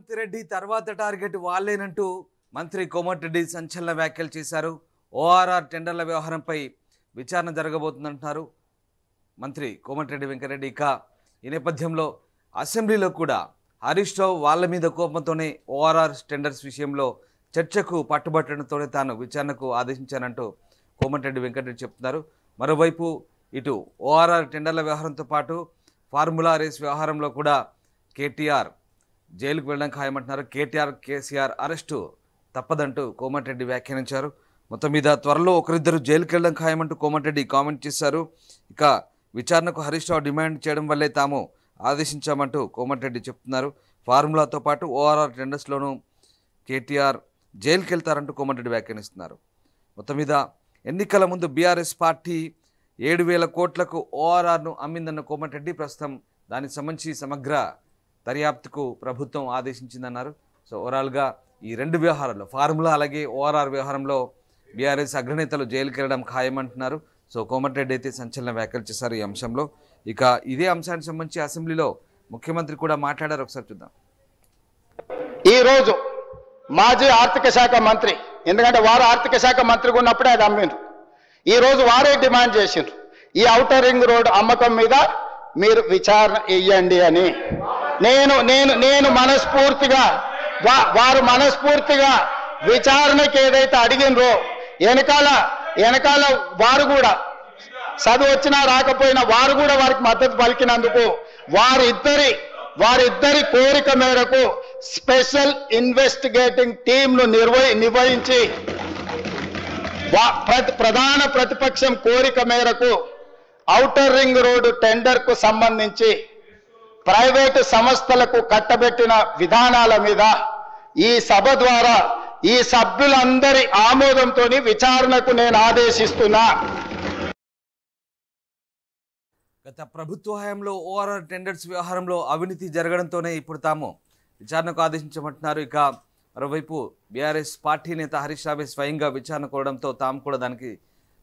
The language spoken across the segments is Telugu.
రేవంత్ రెడ్డి తర్వాత టార్గెట్ వాళ్ళేనంటూ మంత్రి కోమటిరెడ్డి సంచలన వ్యాఖ్యలు చేశారు. ఓఆర్ఆర్ టెండర్ల వ్యవహారంపై విచారణ జరగబోతుందంటున్నారు మంత్రి కోమటిరెడ్డి వెంకటరెడ్డి. ఇక ఈ నేపథ్యంలో అసెంబ్లీలో కూడా హరీష్ రావు వాళ్ళ మీద కోపంతోనే ఓఆర్ఆర్ టెండర్స్ విషయంలో చర్చకు పట్టుబట్టడంతోనే తాను విచారణకు ఆదేశించానంటూ కోమటిరెడ్డి వెంకటరెడ్డి చెప్తున్నారు. మరోవైపు ఇటు ఓఆర్ఆర్ టెండర్ల వ్యవహారంతో పాటు ఫార్ములా రేస్ వ్యవహారంలో కూడా కేటీఆర్ జైలుకు వెళ్ళడం ఖాయమంటున్నారు. కేసీఆర్ అరెస్టు తప్పదంటూ కోమటిరెడ్డి వ్యాఖ్యానించారు. మొత్తం మీద త్వరలో ఒకరిద్దరు జైలుకు వెళ్ళడం ఖాయమంటూ కోమటిరెడ్డి కామెంట్ చేశారు. ఇక విచారణకు హరీష్ రావు డిమాండ్ చేయడం వల్లే తాము ఆదేశించామంటూ కోమటిరెడ్డి చెప్తున్నారు. ఫార్ములాతో పాటు ఓఆర్ఆర్ టెండర్స్లోనూ కేటీఆర్ జైలుకి వెళ్తారంటూ కోమటిరెడ్డి వ్యాఖ్యానిస్తున్నారు. మొత్తం మీద ఎన్నికల ముందు బీఆర్ఎస్ పార్టీ 7,000 కోట్లకు ఓఆర్ఆర్ను అమ్మిందన్న కోమటిరెడ్డి ప్రస్తుతం దానికి సంబంధించి సమగ్ర దర్యాప్తుకు ప్రభుత్వం ఆదేశించిందన్నారు. సో ఓవరాల్గా ఈ రెండు వ్యవహారాల్లో ఫార్ములా అలాగే ఓఆర్ఆర్ వ్యవహారంలో బీఆర్ఎస్ అగ్రనేతలు జైలుకి వెళ్ళడం ఖాయమంటున్నారు. సో కోమటిరెడ్డి అయితే సంచలన వ్యాఖ్యలు చేశారు ఈ అంశంలో. ఇక ఇదే అంశానికి సంబంధించి అసెంబ్లీలో ముఖ్యమంత్రి కూడా మాట్లాడారు. ఒకసారి చూద్దాం. ఈరోజు మాజీ ఆర్థిక శాఖ మంత్రి, ఎందుకంటే వారు ఆర్థిక శాఖ మంత్రిగా ఉన్నప్పుడే అది అమ్మిండ్రు, ఈరోజు వారే డిమాండ్ చేసిండ్రు ఈ ఔటర్ రింగ్ రోడ్ అమ్మకం మీద మీరు విచారణ ఇయ్యండి అని. నేను మనస్ఫూర్తిగా వారు మనస్ఫూర్తిగా విచారణకి ఏదైతే అడిగినరో వెనకాల వారు కూడా చదువు వచ్చినా రాకపోయినా వారు కూడా వారికి మద్దతు పలికినందుకు వారిద్దరి కోరిక మేరకు స్పెషల్ ఇన్వెస్టిగేటింగ్ టీంను నిర్వహించి ప్రధాన ప్రతిపక్షం కోరిక మేరకు ఔటర్ రింగ్ రోడ్డు టెండర్కు సంబంధించి ప్రైవేటు సంస్థలకు కట్టబెట్టిన విధానాల మీద ఈ సభ ద్వారా ఈ సభ్యులందరి ఆమోదంతో విచారణకు నేను ఆదేశిస్తున్నా. గత ప్రభుత్వ హయాంలో ఓఆర్ఆర్ టెండర్స్ వ్యవహారంలో అవినీతి జరగడంతోనే ఇప్పుడు తాము విచారణకు ఆదేశించమంటున్నారు. ఇక మరోవైపు బీఆర్ఎస్ పార్టీ నేత హరీష్ రావు స్వయంగా విచారణ కోరడంతో తాము కూడా దానికి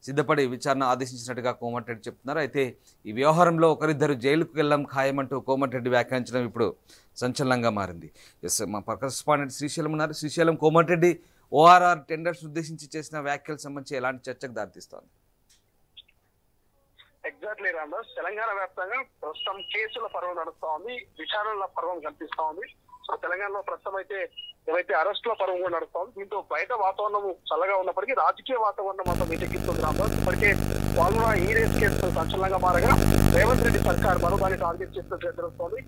సిద్ధపడి విచారణ ఆదేశించినట్టుగా కోమటిరెడ్డి చెప్తున్నారు. అయితే ఈ వ్యవహారంలో ఒకరిద్దరు జైలుకు వెళ్ళడం ఖాయమంటూ కోమటిరెడ్డి వ్యాఖ్యానించడం ఇప్పుడు సంచలనంగా మారింది. ఎస్, మా కరెస్పాండెంట్ శ్రీశైలం ఉన్నారు. శ్రీశైలం, కోమటిరెడ్డి ఓఆర్ఆర్ టెండర్స్ ఉద్దేశించి చేసిన వ్యాఖ్యలకు సంబంధించి ఎలాంటి చర్చకు దారితీస్తోంది? ఎగ్జాక్ట్లీ రామదాస్, తెలంగాణ వ్యాప్తంగా ప్రస్తుతం కేసుల పర్వం నడుస్తా ఉంది, విచారణల పర్వం కనిపిస్తా ఉంది. సో తెలంగాణలో ప్రస్తుతం అయితే ఏవైతే అరెస్టుల పర్వం కూడా నడుస్తా ఉంది. దీంతో బయట వాతావరణం చల్లగా ఉన్నప్పటికీ రాజకీయ వాతావరణం మాత్రం వీటెక్కిస్తుంది రామదాస్. ఇప్పటికే ఫార్ములా ఈ రేస్ కేసు సంచలనంగా మారగా రేవంత్ రెడ్డి సర్కార్ మరో దాన్ని టార్గెట్ చేస్తున్నట్టు తెలుస్తోంది.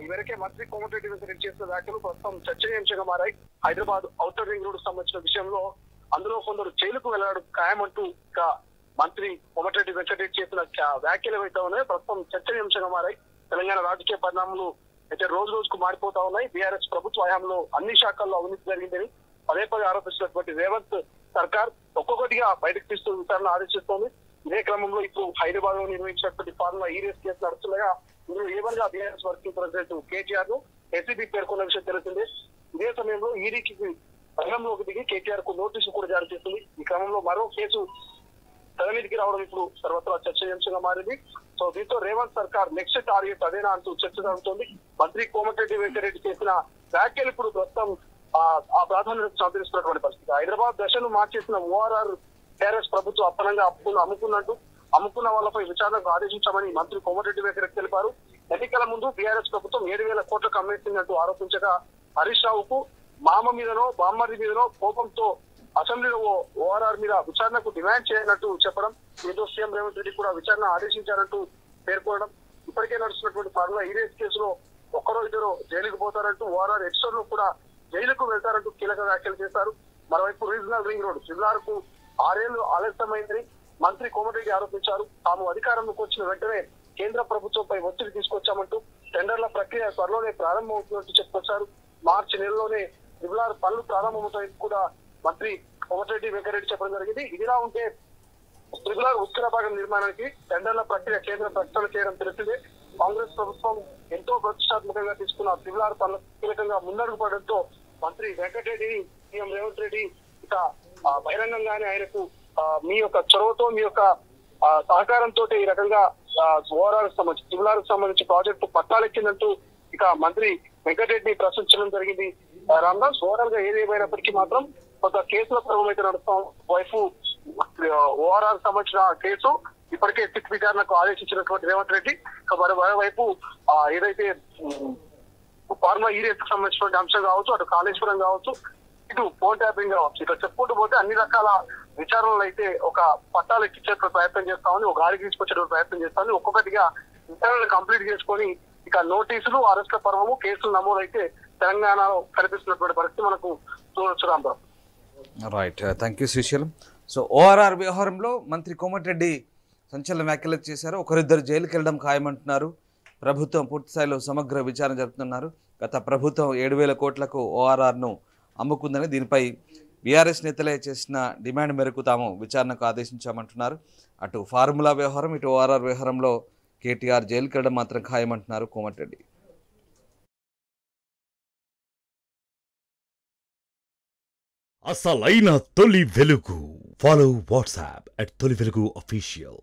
ఇవరకే మంత్రి కోమటిరెడ్డి వెంకటరెడ్డి చేసిన వ్యాఖ్యలు ప్రస్తుతం చర్చనీయాంశంగా మారాయి. హైదరాబాద్ ఔటర్ రింగ్ రోడ్ సంబంధించిన విషయంలో అందులో కొందరు జైలుకు వెళ్ళడం ఖాయమంటూ ఇక మంత్రి కోమటిరెడ్డి వెంకటరెడ్డి చేసిన వ్యాఖ్యలు ఏవైతే ఉన్నాయో ప్రస్తుతం చర్చనీయాంశంగా మారాయి. తెలంగాణ రాజకీయ పరిణామాలు అయితే రోజు రోజుకు మారిపోతా ఉన్నాయి. బీఆర్ఎస్ ప్రభుత్వ హయాంలో అన్ని శాఖల్లో అవినీతి జరిగిందని పదే ఆరోపిస్తున్నటువంటి రేవంత్ సర్కార్ ఒక్కొక్కటిగా బయటకు తీస్తూ విచారణ ఆదేశిస్తోంది. ఇదే క్రమంలో ఇప్పుడు హైదరాబాద్ లో నిర్వహించినటువంటి ఫార్ములా ఈ రేస్ కేసు నడుస్తుండగా ఇందులో ఏవన్గా బీఆర్ఎస్ వర్కింగ్ ప్రెసిడెంట్ కేటీఆర్ ను ఎస్సీబీ పేర్కొన్న విషయం తెలిసిందే. ఇదే సమయంలో ఈడీకి రంగంలోకి దిగి కేటీఆర్ కు నోటీసు కూడా జారీ చేస్తుంది. ఈ క్రమంలో మరో కేసు తెరమీదికి రావడం ఇప్పుడు సర్వత్రా చర్చనీయాంశంగా మారింది. సో దీంతో రేవంత్ సర్కార్ నెక్స్ట్ టార్గెట్ అదేనా అంటూ చర్చ జరుగుతోంది. మంత్రి కోమటిరెడ్డి వెంకటరెడ్డి చేసిన వ్యాఖ్యలు ఇప్పుడు ప్రస్తుతం ఆ ప్రాధాన్యత సంతరిస్తున్నటువంటి పరిస్థితి. హైదరాబాద్ దశను మార్చేసిన ఓఆర్ఆర్ టీఆర్ఎస్ ప్రభుత్వం అప్పనంగా అమ్ముకున్న వాళ్ళపై విచారణకు ఆదేశించామని మంత్రి కోమటిరెడ్డి వెంకటరెడ్డి తెలిపారు. ఎన్నికల ముందు బీఆర్ఎస్ ప్రభుత్వం 7,000 కోట్లకు అమ్మేసిందంటూ ఆరోపించగా హరీష్ రావుకు మామ మీదనో బామ్మర్ది మీదనో కోపంతో అసెంబ్లీలో ఓఆర్ఆర్ మీద విచారణకు డిమాండ్ చేయనట్టు చెప్పడం, ఏదో సీఎం రేవంత్ రెడ్డి కూడా విచారణ ఆదేశించారంటూ పేర్కొనడం, ఇప్పటికే నడుస్తున్నటువంటి ఫార్ములా ఈ రేస్ కేసులో ఒక్కరో ఇద్దరు జైలుకు పోతారంటూ ఓఆర్ఆర్ ఎక్స్టర్లు కూడా జైలుకు వెళ్తారంటూ కీలక వ్యాఖ్యలు చేశారు. మరోవైపు రీజనల్ రింగ్ రోడ్ శివలార్కు 6 ఏళ్లు ఆలస్యమైందని మంత్రి కోమటిరెడ్డి ఆరోపించారు. తాము అధికారంలోకి వచ్చిన వెంటనే కేంద్ర ప్రభుత్వంపై ఒత్తిడి తీసుకొచ్చామంటూ టెండర్ల ప్రక్రియ త్వరలోనే ప్రారంభమవుతున్నట్టు చెప్పుకొచ్చారు. మార్చి నెలలోనే శివలార్ పనులు ప్రారంభమవుతాయని కూడా మంత్రి కోమటిరెడ్డి వెంకటరెడ్డి చెప్పడం జరిగింది. ఇదిలా ఉంటే త్రిపులార్ ఉత్తర భాగం నిర్మాణానికి టెండర్ల ప్రక్రియ కేంద్ర ప్రకటన చేయడం తెలిసిందే. కాంగ్రెస్ ప్రభుత్వం ఎంతో ప్రతిష్టాత్మకంగా తీసుకున్న త్రిపులార్ పనులు కీలకంగా ముందడుగు పడడంతో మంత్రి వెంకటరెడ్డి సీఎం రేవంత్ రెడ్డి ఇక బహిరంగంగానే ఆయనకు మీ యొక్క చొరవతో మీ యొక్క సహకారంతో ఈ రకంగా ఓఆర్ఆర్ సంబంధించి త్రిపులార్ సంబంధించి ప్రాజెక్టు పట్టాలెక్కిందంటూ ఇక మంత్రి వెంకటరెడ్డి ప్రశ్నించడం జరిగింది. రామదాస్ ఓవరాల్ గా ఏదేమైనప్పటికీ మాత్రం కొంత కేసుల పర్వం అయితే నడుస్తాం. వైపు ఓఆర్ఆర్ సంబంధించిన కేసు ఇప్పటికే సిట్ విచారణకు ఆదేశించినటువంటి రేవంత్ రెడ్డి, మరోవైపు ఏదైతే ఫార్మా ఈరియస్ సంబంధించినటువంటి అంశం కావచ్చు, అటు కాళేశ్వరం కావచ్చు, ఇటు ఫోన్ ట్యాపింగ్ కావచ్చు, ఇట్లా చెప్పుకుంటూ పోతే అన్ని రకాల విచారణలు అయితే ఒక పట్టాలు ఎక్కించేటువంటి ప్రయత్నం చేస్తా ఉంది, ఒక గాలికి తీసుకొచ్చేటువంటి ప్రయత్నం చేస్తా ఉంది. ఒక్కొక్కటిగా విచారణలు కంప్లీట్ చేసుకొని ఇక నోటీసులు, అరెస్టుల పర్వము, కేసులు నమోదైతే తెలంగాణలో కనిపిస్తున్నటువంటి పరిస్థితి మనకు చూడొచ్చు. Rambabu right, thank you Srisailam. So ORR వ్యవహారంలో మంత్రి కోమటిరెడ్డి సంచలన వ్యాఖ్యలు చేశారు. ఒకరిద్దరు జైలుకి వెళ్ళడం ఖాయమంటున్నారు. ప్రభుత్వం పూర్తిస్థాయిలో సమగ్ర విచారణ జరుపుతున్నారు. గత ప్రభుత్వం 7,000 కోట్లకు ఓఆర్ఆర్ను అమ్ముకుందని, దీనిపై బీఆర్ఎస్ నేతలే చేసిన డిమాండ్ మేరకు తాము విచారణకు ఆదేశించామంటున్నారు. అటు ఫార్ములా వ్యవహారం, ఇటు ఓఆర్ఆర్ వ్యవహారంలో కేటీఆర్ జైలుకి వెళ్ళడం మాత్రం ఖాయమంటున్నారు కోమటిరెడ్డి. అసలైన తొలి వెలుగు. ఫాలో వాట్సాప్ @తొలి వెలుగు official.